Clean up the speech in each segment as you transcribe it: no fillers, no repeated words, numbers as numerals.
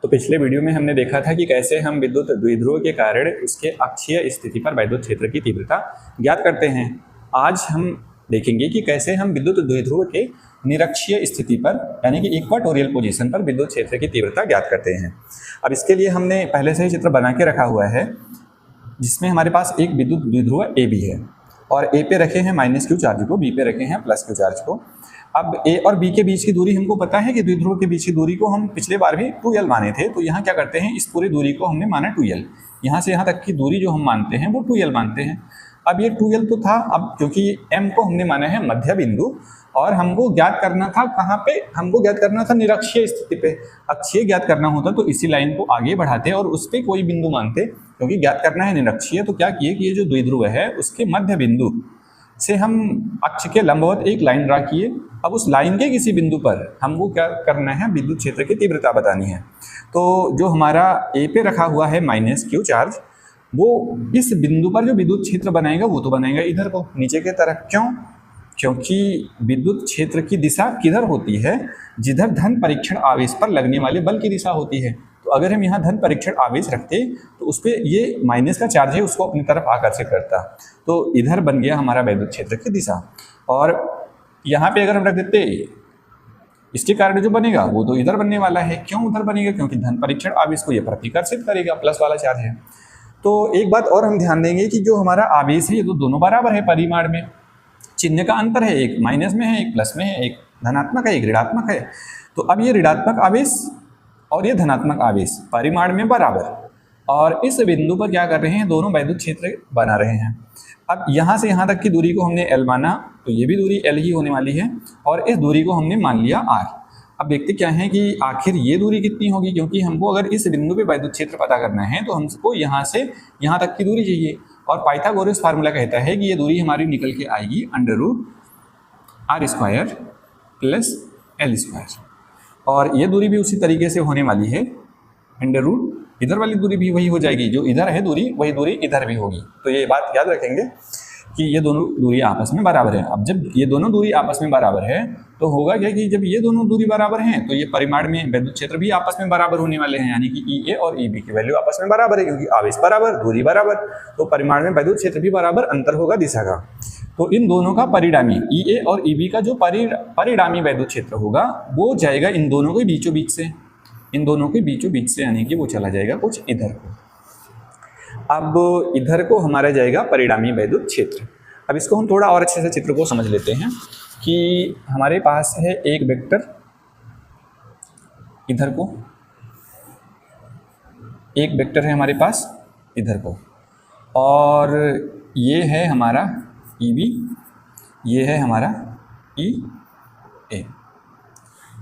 तो पिछले वीडियो में हमने देखा था कि कैसे हम विद्युत द्विध्रुव के कारण उसके अक्षीय स्थिति पर वैद्युत क्षेत्र की तीव्रता ज्ञात करते हैं। आज हम देखेंगे कि कैसे हम विद्युत द्विध्रुव के निरक्षीय स्थिति पर यानी कि इक्वाटोरियल पोजीशन पर विद्युत क्षेत्र की तीव्रता ज्ञात करते हैं। अब इसके लिए हमने पहले से ही चित्र बना के रखा हुआ है, जिसमें हमारे पास एक विद्युत द्विध्रुव ए बी है और ए पे रखे हैं -q चार्ज को, बी पे रखे हैं +q चार्ज को। अब ए और बी के बीच की दूरी हमको पता है कि द्विध्रुव के बीच की दूरी को हम पिछले बार भी 2l माने थे, तो यहाँ क्या करते हैं, इस पूरी दूरी को हमने माना 2l। यहाँ से यहाँ तक की दूरी जो हम मानते हैं वो 2l मानते हैं। अब ये 2l तो था, अब क्योंकि m को हमने माना है मध्य बिंदु और हमको ज्ञात करना था कहाँ पे, हमको ज्ञात करना था निरक्षीय स्थिति पे। अक्षीय ज्ञात करना होता तो इसी लाइन को आगे बढ़ाते और उस पर कोई बिंदु मानते, क्योंकि ज्ञात करना है निरक्षीय। तो क्या किए कि ये जो द्विध्रुव है उसके मध्य बिंदु से हम अक्ष के लंबवत एक लाइन ड्रा किए। अब उस लाइन के किसी बिंदु पर हमको क्या करना है, विद्युत क्षेत्र की तीव्रता बतानी है। तो जो हमारा ए पे रखा हुआ है -q चार्ज, वो इस बिंदु पर जो विद्युत क्षेत्र बनाएगा वो तो बनाएगा इधर को, नीचे की तरफ। क्यों? क्योंकि विद्युत क्षेत्र की दिशा किधर होती है, जिधर धन परीक्षण आवेश पर लगने वाले बल की दिशा होती है। तो अगर हम यहाँ धन परीक्षण आवेश रखते तो उस पर ये माइनस का चार्ज है उसको अपनी तरफ आकर्षित करता, तो इधर बन गया हमारा विद्युत क्षेत्र की दिशा। और यहाँ पे अगर हम रख देते, इसके कारण जो बनेगा वो तो इधर बनने वाला है। क्यों उधर बनेगा? क्योंकि धन परीक्षण आवेश को ये प्रतिकर्षित करेगा, प्लस वाला चार्ज है। तो एक बात और हम ध्यान देंगे कि जो हमारा आवेश है ये तो दोनों बराबर है परिमाण में, चिन्ह का अंतर है, एक माइनस में है एक प्लस में है, एक धनात्मक है एक ऋणात्मक है। तो अब ये ऋणात्मक आवेश और ये धनात्मक आवेश परिमाण में बराबर, और इस बिंदु पर क्या कर रहे हैं, दोनों वैद्युत क्षेत्र बना रहे हैं। अब यहाँ से यहाँ तक की दूरी को हमने l माना, तो ये भी दूरी l ही होने वाली है, और इस दूरी को हमने मान लिया r। अब देखते क्या है कि आखिर ये दूरी कितनी होगी, क्योंकि हमको अगर इस बिंदु पे वैद्युत क्षेत्र पता करना है तो हमको यहाँ से यहाँ तक की दूरी चाहिए। और पाइथागोरस फार्मूला कहता है कि ये दूरी हमारी निकल के आएगी √r² + l², और ये दूरी भी उसी तरीके से होने वाली है, इधर वाली दूरी भी वही हो जाएगी, जो इधर है दूरी वही दूरी इधर भी होगी। तो ये बात याद रखेंगे कि ये दोनों दूरी आपस में बराबर है। अब जब ये दोनों दूरी आपस में बराबर है तो होगा क्या कि जब ये दोनों दूरी बराबर हैं तो ये परिमाण में वैद्युत क्षेत्र भी आपस में बराबर होने वाले हैं, यानी कि EA और EB की वैल्यू आपस में बराबर है, क्योंकि आवेश बराबर दूरी बराबर, तो परिमाण में वैद्युत क्षेत्र भी बराबर, अंतर होगा दिशा का। तो इन दोनों का परिणामी EA और EB का जो परिणामी वैद्युत क्षेत्र होगा वो जाएगा इन दोनों के बीचों बीच से, इन दोनों के बीचों बीच से, यानी कि वो चला जाएगा कुछ इधर को। अब इधर को हमारा जाएगा परिणामी वैद्युत क्षेत्र। अब इसको हम थोड़ा और अच्छे से चित्र को समझ लेते हैं कि हमारे पास है एक वेक्टर इधर को, एक वेक्टर है हमारे पास इधर को, और ये है हमारा EB, ये है हमारा EA।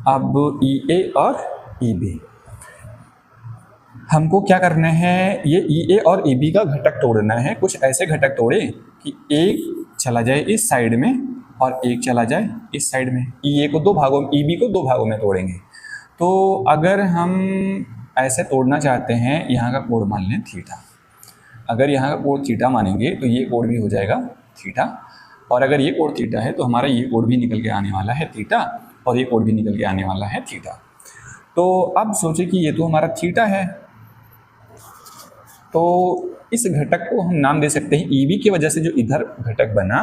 अब EA और EB हमको क्या करना है, ये EA और EB का घटक तोड़ना है। कुछ ऐसे घटक तोड़े कि एक चला जाए इस साइड में और एक चला जाए इस साइड में। EA को दो भागों में, EB को दो भागों में तोड़ेंगे। तो अगर हम ऐसे तोड़ना चाहते हैं, यहाँ का कोण मान लें थीटा। अगर यहाँ का कोण थीटा मानेंगे तो ये कोण भी हो जाएगा थीटा, और अगर ये कोण थीटा है तो हमारा ये कोण भी निकल के आने वाला है थीटा, और ये कोण भी निकल के आने वाला है थीटा। तो अब सोचे कि ये तो हमारा थीटा है, तो इस घटक को हम नाम दे सकते हैं EB की वजह से जो इधर घटक बना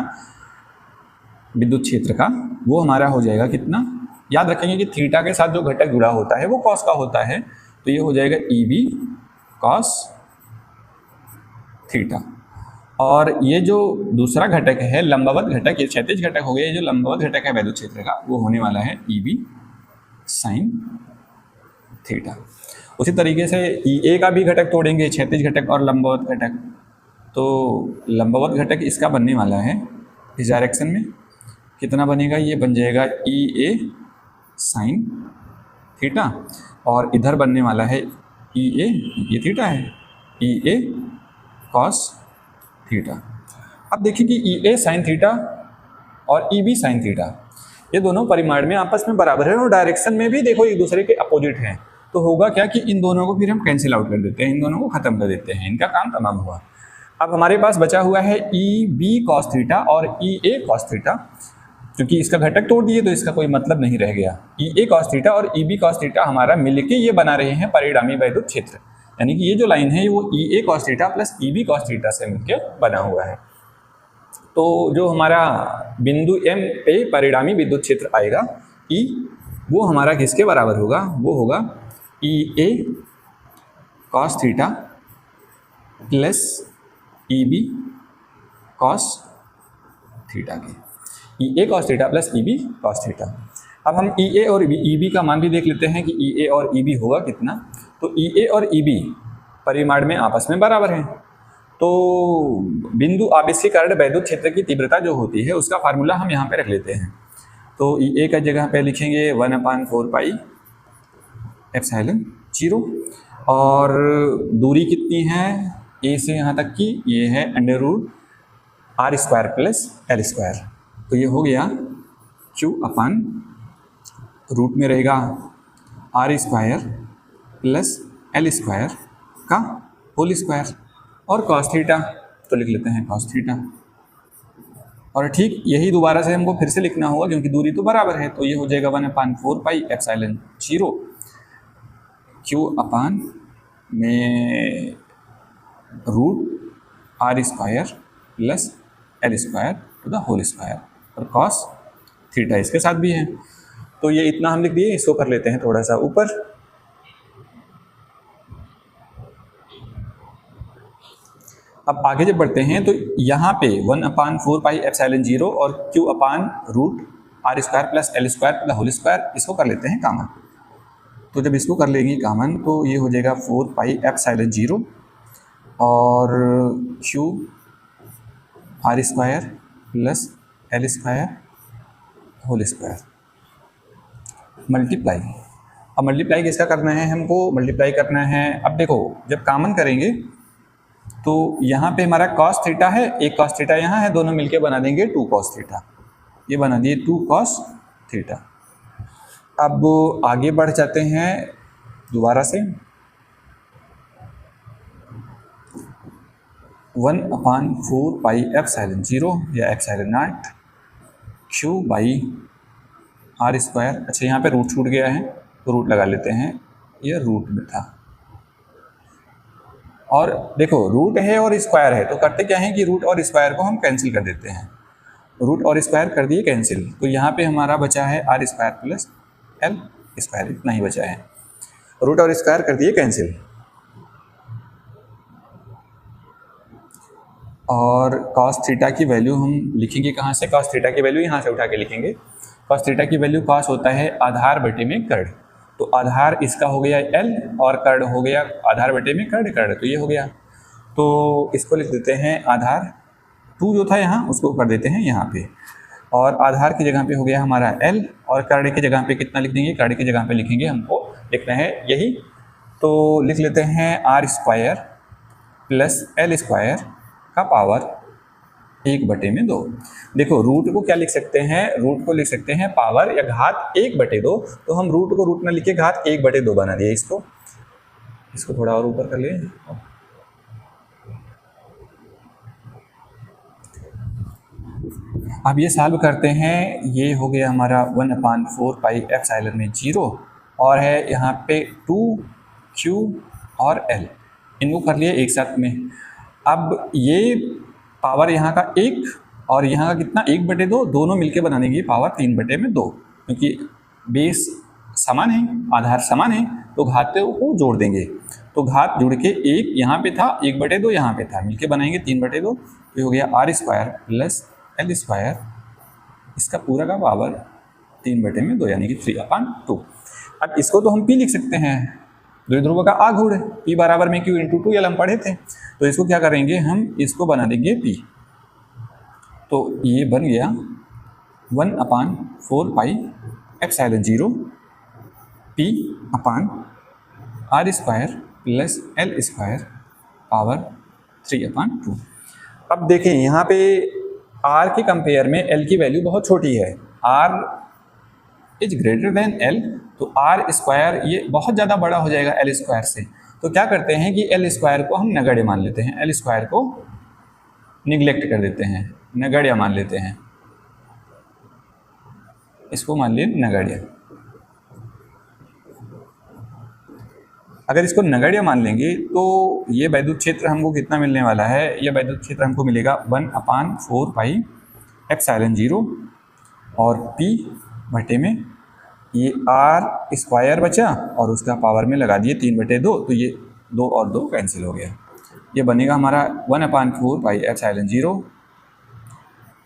विद्युत क्षेत्र का, वो हमारा हो जाएगा कितना, याद रखेंगे कि थीटा के साथ जो घटक जुड़ा होता है वो कॉस का होता है, तो ये हो जाएगा EB cos थीटा। और ये जो दूसरा घटक है लंबवत घटक, ये क्षैतिज घटक हो गया, ये जो लंबवत घटक है वैद्युत क्षेत्र का वो होने वाला है EB sin थीटा। उसी तरीके से EA का भी घटक तोड़ेंगे, क्षैतिज घटक और लंबवत घटक। तो लंबवत घटक इसका बनने वाला है इस डायरेक्शन में, कितना बनेगा, ये बन जाएगा EA sin थीटा, और इधर बनने वाला है EA, ये थीटा है, EA cos थीटा। अब देखिए कि EA sin थीटा और EB sin थीटा ये दोनों परिमाण में आपस में बराबर है, और डायरेक्शन में भी देखो एक दूसरे के अपोजिट हैं। तो होगा क्या कि इन दोनों को फिर हम कैंसिल आउट कर देते हैं, इन दोनों को खत्म कर देते हैं, इनका काम तमाम हुआ। अब हमारे पास बचा हुआ है EB cos थीटा और EA cos थीटा। क्योंकि इसका घटक तोड़ दिए तो इसका कोई मतलब नहीं रह गया। ई ए कॉस थीटा और ई बी कॉस थीटा हमारा मिलके ये बना रहे हैं परिणामी वैद्युत क्षेत्र, यानी कि ये जो लाइन है वो E A cos theta plus E B cos theta से मिलकर बना हुआ है। तो जो हमारा बिंदु M पे परिणामी विद्युत क्षेत्र आएगा E, वो हमारा किसके बराबर होगा, वो होगा E A cos theta plus E B cos theta के, E A cos theta plus E B cos theta. अब हम ई ए और ई बी का मान भी देख लेते हैं कि ई ए और ई बी होगा कितना। तो ई ए और ई बी परिमाण में आपस में बराबर हैं, तो बिंदु आवेश के कारण वैद्युत क्षेत्र की तीव्रता जो होती है उसका फार्मूला हम यहाँ पे रख लेते हैं। तो ई ए का जगह पे लिखेंगे 1/4 पाई एप्सिलॉन 0, और दूरी कितनी है ए से यहाँ तक की, ये है √r² प्लस l²। तो ये हो गया Q/रूट में रहेगा r² प्लस l² का होल स्क्वायर, और कॉस थीटा तो लिख लेते हैं कॉस थीटा। और ठीक यही दोबारा से हमको फिर से लिखना होगा क्योंकि दूरी तो बराबर है, तो ये हो जाएगा 1/4 पाई एप्सिलॉन 0 Q/ में √r² plus l² to the whole square, और कॉस थीटा इसके साथ भी है। तो ये इतना हम लिख दिए, इसको कर लेते हैं थोड़ा सा ऊपर। अब आगे जब बढ़ते हैं तो यहाँ पे 1/4 पाई एप्सिलॉन 0 और Q/√r² plus l² the whole square, इसको कर लेते हैं कॉमन। तो जब इसको कर लेंगे कॉमन तो ये हो जाएगा 4 पाई एप्सिलॉन 0 और Q/r² plus l² whole square multiply. अब मल्टीप्लाई किसका करना है, हमको मल्टीप्लाई करना है। अब देखो जब कॉमन करेंगे तो यहाँ पे हमारा कॉस थीटा है, एक कॉस थीटा यहाँ है, दोनों मिलके बना देंगे 2 कॉस थीटा, ये बना दिए 2 कॉस थीटा। अब आगे बढ़ जाते हैं दोबारा से 1/4 पाई एप्सिलॉन 0 या एप्सिलॉन 0 Q/r²। अच्छा यहाँ पे रूट छूट गया है तो रूट लगा लेते हैं, ये रूट में था। और देखो रूट है और स्क्वायर है, तो करते क्या है कि रूट और स्क्वायर को हम कैंसिल कर देते हैं। रूट और स्क्वायर कर दिए कैंसिल, तो यहाँ पे हमारा बचा है r² प्लस l², इतना ही बचा है। रूट और स्क्वायर कर दिए कैंसिल, और कॉस थीटा की वैल्यू हम लिखेंगे कहाँ से, कॉस थीटा की वैल्यू यहाँ से उठा के लिखेंगे। कॉस थीटा की वैल्यू कॉस होता है आधार बटे में कर्ण, तो आधार इसका हो गया L और कर्ण हो गया आधार बटे में कर्ण, तो ये हो गया। तो इसको लिख देते हैं आधार 2 जो था यहाँ उसको कर देते हैं यहाँ पे, और आधार की जगह पे हो गया हमारा L, और कर्ण की जगह पे कितना लिख देंगे, कर्ण की जगह पे लिखेंगे, हमको लिखना है यही, तो लिख लेते हैं r² प्लस l² का पावर 1/2। देखो रूट को क्या लिख सकते हैं, रूट को लिख सकते हैं पावर या घात 1/2, तो हम रूट को रूट में लिखे घात 1/2 बना दिए। इसको थोड़ा और ऊपर कर लिए। अब ये सॉल्व करते हैं, ये हो गया हमारा 1/4 पाई एप्सिलॉन में 0 और है यहाँ पे 2Q और L, इनको कर लिए एक साथ में। अब ये पावर यहाँ का 1 और यहाँ का कितना 1/2, दोनों मिलके बना देंगे पावर 3/2, क्योंकि बेस समान है, आधार समान है, तो घात को जोड़ देंगे। तो घात जुड़ के 1 यहाँ पे था, 1/2 यहाँ पे था, मिलके बनाएंगे 3/2, तो हो गया r² प्लस l², इसका पूरा का पावर 3/2 यानी कि 3/2। अब इसको तो हम P लिख सकते हैं, द्विध्रुव का आघूर्ण, P बराबर में Q × 2L हम पढ़े थे। तो इसको क्या करेंगे, हम इसको बना देंगे P। तो ये बन गया 1/4 pi epsilon 0 P/r² plus l² power 3/2। अब देखें यहाँ पे R के कंपेयर में L की वैल्यू बहुत छोटी है, R is greater than L, तो r² ये बहुत ज़्यादा बड़ा हो जाएगा l² से। तो क्या करते हैं कि l² को हम नगण्य मान लेते हैं, l² को निगलेक्ट कर देते हैं, नगण्य मान लेते हैं। इसको मान लिए नगण्य। अगर इसको नगण्य मान लेंगे तो ये वैद्युत क्षेत्र हमको कितना मिलने वाला है, ये वैद्युत क्षेत्र हमको मिलेगा 1/4 पाई एप्सिलॉन 0 और P बटे में ये R स्क्वायर बचा और उसका पावर में लगा दिए 3/2, तो ये 2 और 2 कैंसिल हो गया। ये बनेगा हमारा 1/4 पाई एप्सिलॉन 0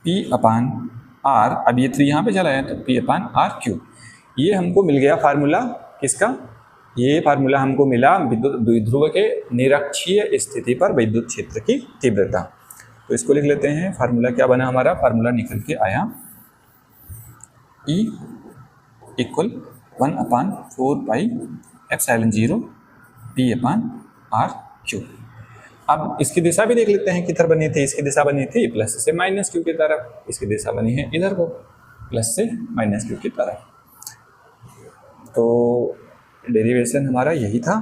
P/R। अब ये 3 यहाँ पे चला है तो P/R³। ये हमको मिल गया फार्मूला किसका, ये फार्मूला हमको मिला विद्युत द्विध्रुव के निरक्षीय स्थिति पर विद्युत क्षेत्र की तीव्रता। तो इसको लिख लेते हैं। फार्मूला क्या बना हमारा, फार्मूला निकल के आया E = 1/4 पाई एप्सिलॉन 0 P/R³। अब इसकी दिशा भी देख लेते हैं किधर बनी थी। इसकी दिशा बनी थी प्लस से माइनस क्यू की तरफ, इसकी दिशा बनी है इधर को प्लस से माइनस क्यू की तरफ। तो डेरिवेशन हमारा यही था।